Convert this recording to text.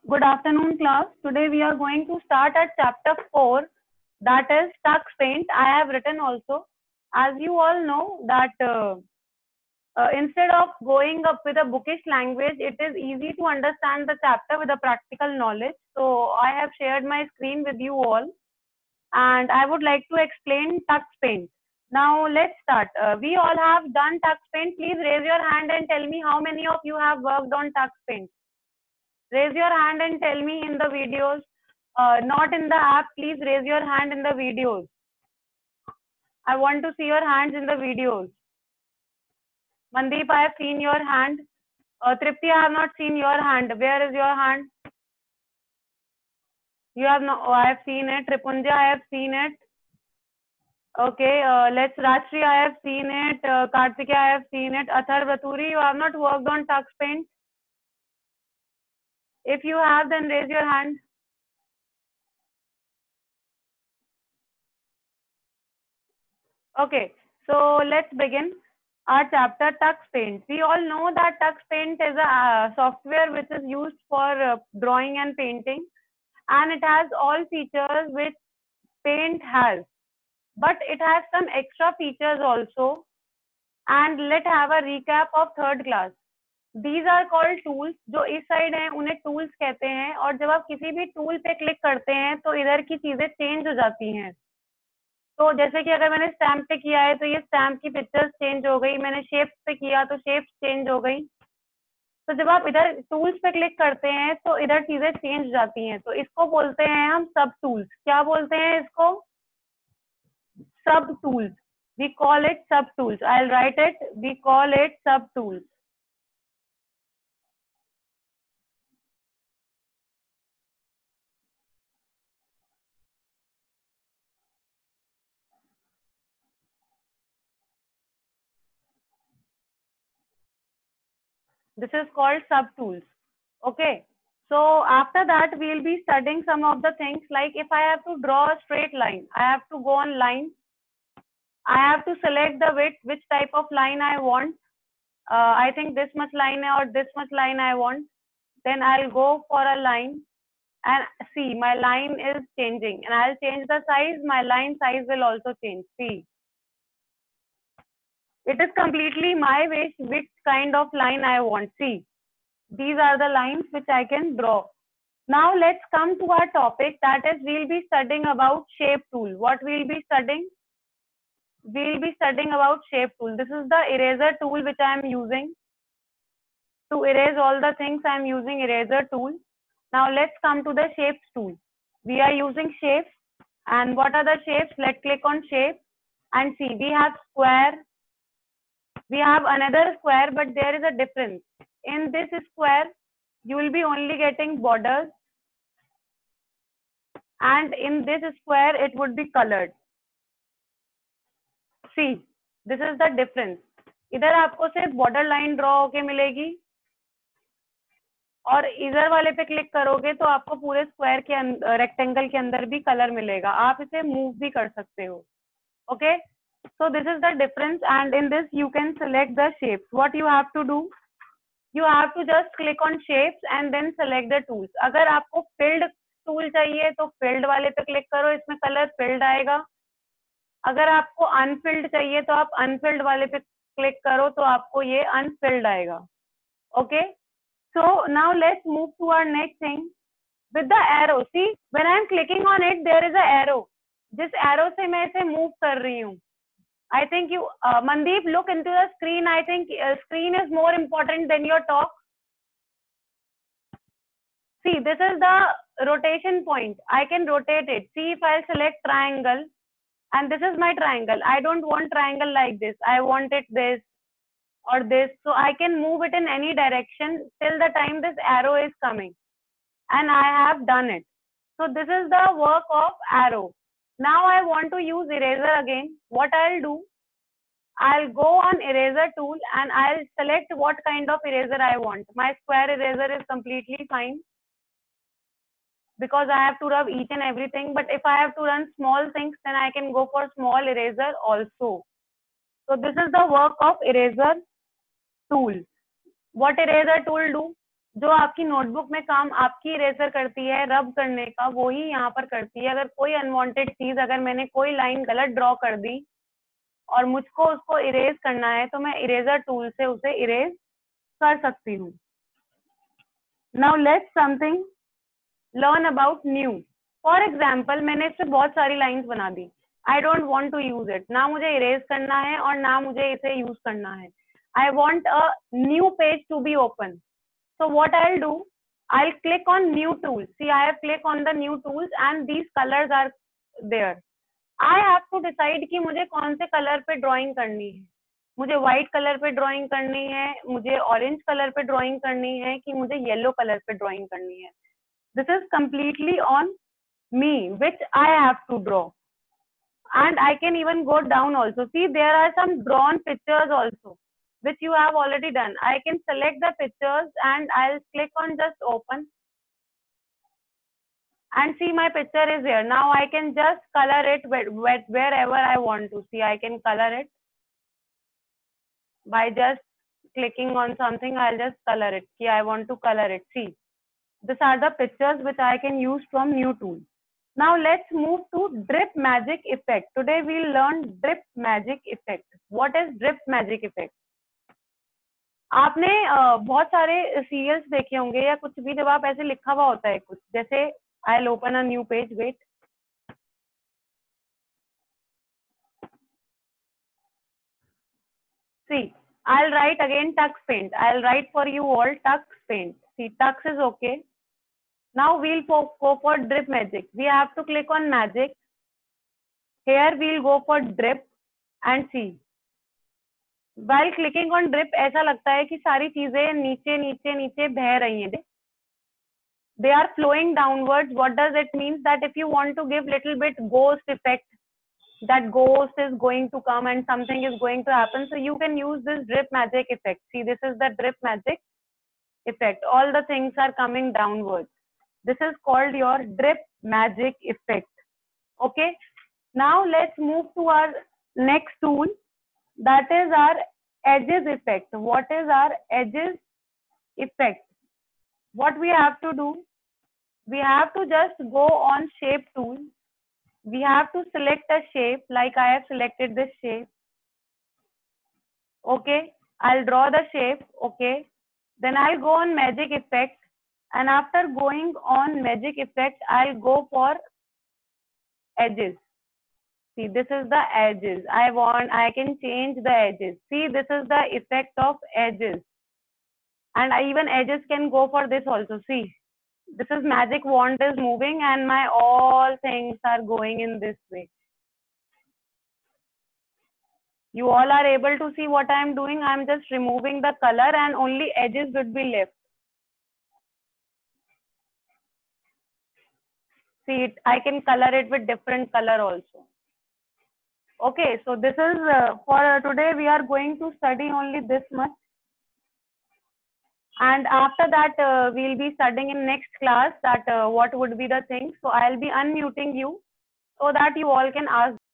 Good afternoon, class. Today we are going to start at chapter 4, that is Tux Paint. I have written also. As you all know that instead of going up with a bookish language, it is easy to understand the chapter with a practical knowledge. So I have shared my screen with you all, and I would like to explain Tux Paint. Now let's start. We all have done Tux Paint. Please raise your hand and tell me how many of you have worked on Tux Paint. Raise your hand and tell me in the videos, not in the app. Please raise your hand in the videos. I want to see your hands in the videos. Mandeep, I have seen your hand. Tripti, I have not seen your hand. Where is your hand? You have no. Oh, I have seen it. Tripunja, I have seen it. Okay, let's Rashri, I have seen it. Kartika, I have seen it. Athar Baturi, you have not worked on Tux Paint. If you have, then raise your hand. Okay, so let's begin our chapter Tux Paint. We all know that Tux Paint is a software which is used for drawing and painting, and it has all features which Paint has, but it has some extra features also. And let's have a recap of third class. These are called tools. जो इस side हैं उन्हें tools कहते हैं, और जब आप किसी भी tool पे क्लिक करते हैं तो इधर की चीजें चेंज हो जाती हैं. तो जैसे कि अगर मैंने स्टैम्प पे किया है तो ये स्टैम्प की पिक्चर्स चेंज हो गई, मैंने शेप्स पे किया तो शेप्स चेंज हो गई. तो जब आप इधर टूल्स पे क्लिक करते हैं तो इधर चीजें चेंज जाती हैं, तो इसको बोलते हैं हम सब टूल्स. क्या बोलते हैं इसको? Sub tools. We call it sub tools. I will write it. We call it sub tools. This is called sub tools. Okay. So after that, we will be studying some of the things, like if I have to draw a straight line, I have to go on line. I have to select the width, which type of line I want. I think this much line or this much line I want. Then I'll go for a line and see my line is changing, and I'll change the size. My line size will also change. See, it is completely my wish which kind of line I want. See, these are the lines which I can draw. Now let's come to our topic, that is we'll be studying about shape tool. What we'll be studying? We'll be studying about shape tool. This is the eraser tool which I am using. To erase all the things, I am using eraser tool. Now let's come to the shapes tool. We are using shapes. And what are the shapes? Let's click on shape and see. We have square. We have another square, but there is a difference. In this square, you will be only getting borders. And in this square, it would be colored. See, this is the difference. इधर आपको सिर्फ border line draw होके मिलेगी, और इधर वाले पे click करोगे तो आपको पूरे स्क्वायर के रेक्टेंगल के अंदर भी कलर मिलेगा. आप इसे मूव भी कर सकते हो. Okay, so this is the difference, and in this you can select the shapes. What you have to do? You have to just click on shapes and then select the tools. अगर आपको filled tool चाहिए तो filled वाले पे click करो, इसमें colour filled आएगा. अगर आपको अनफिल्ड चाहिए तो आप अनफिल्ड वाले पे क्लिक करो तो आपको ये अनफिल्ड आएगा. Okay, so now let's move to our next thing with the arrow. See, when I am clicking on it there is a arrow. जिस एरो से मैं इसे मूव कर रही हूँ, I think you Mandeep look into the screen. I think screen is more important than your talk. See, this is the rotation point. I can rotate it. See, if I'll select triangle, and this is my triangle. I don't want triangle like this. I want it this or this. So I can move it in any direction till the time this arrow is coming. And I have done it. So this is the work of arrow. Now I want to use eraser again. What I'll do? I'll go on eraser tool and I'll select what kind of eraser I want. My square eraser is completely fine, because I have to rub each and everything. But if I have to run small things, then I can go for small eraser also. So this is the work of eraser tool. What eraser tool do? जो आपकी notebook में काम आपकी eraser करती है रब करने का, वो ही यहाँ पर करती है। अगर कोई अनवांटेड चीज, अगर मैंने कोई लाइन गलत ड्रॉ कर दी और मुझको उसको इरेज करना है, तो मैं इरेजर टूल से उसे इरेज कर सकती हूँ। Now let's something learn about new. For example, मैंने इससे बहुत सारी लाइन्स बना दी। I don't want to use it, ना मुझे इरेज करना है और ना मुझे इसे यूज करना है। I want a new page to be open. So what I'll do, I'll click on new tools. See, I have clicked on the new tools and these colors are there. I have to decide कि मुझे कौन से colour पे drawing करनी है। मुझे white colour पे drawing करनी है, मुझे ऑरेंज कलर पे ड्राइंग करनी है, कि मुझे येलो कलर पे ड्राइंग करनी है। This is completely on me, which I have to draw. And I can even go down also. See, there are some drawn pictures also, which you have already done. I can select the pictures and I'll click on just open. And see, my picture is here. Now I can just color it wherever I want to. See, I can color it by just clicking on something. I'll just color it. See, I want to color it. See, these are the pictures which I can use from new tool. Now let's move to drip magic effect. Today we'll learn drip magic effect. What is drip magic effect? आपने बहुत सारे serials देखे होंगे या कुछ भी, जब आप ऐसे लिखा हुआ होता है कुछ, जैसे I'll open a new page, wait. See, I'll write again Tux Paint. I'll write for you all Tux Paint. See, Tux is okay. Now we'll go for drip magic. We have to click on magic. Here we'll go for drip and see. While clicking on drip, ऐसा लगता है कि सारी चीजें नीचे नीचे नीचे बह रही हैं. They are flowing downwards. What does it mean? That if you want to give little bit ghost effect, that ghost is going to come and something is going to happen, so you can use this drip magic effect. See, this is the drip magic effect. All the things are coming downwards. This is called your drip magic effect. Okay. Now let's move to our next tool. That is our edges effect. What is our edges effect? What we have to do? We have to just go on shape tool. We have to select a shape, like I have selected this shape. Okay, I'll draw the shape. Okay, then I'll go on magic effect, and after going on magic effect, I'll go for edges. See, this is the edges. I can change the edges. See, this is the effect of edges. And even edges can go for this also. See, this is magic wand is moving and my all things are going in this way. You all are able to see what I am doing. I am just removing the color and only edges would be left. See it, I can color it with different color also. Okay, so this is for today we are going to study only this much. And after that, we'll be studying in next class that what would be the things. So I'll be unmuting you so that you all can ask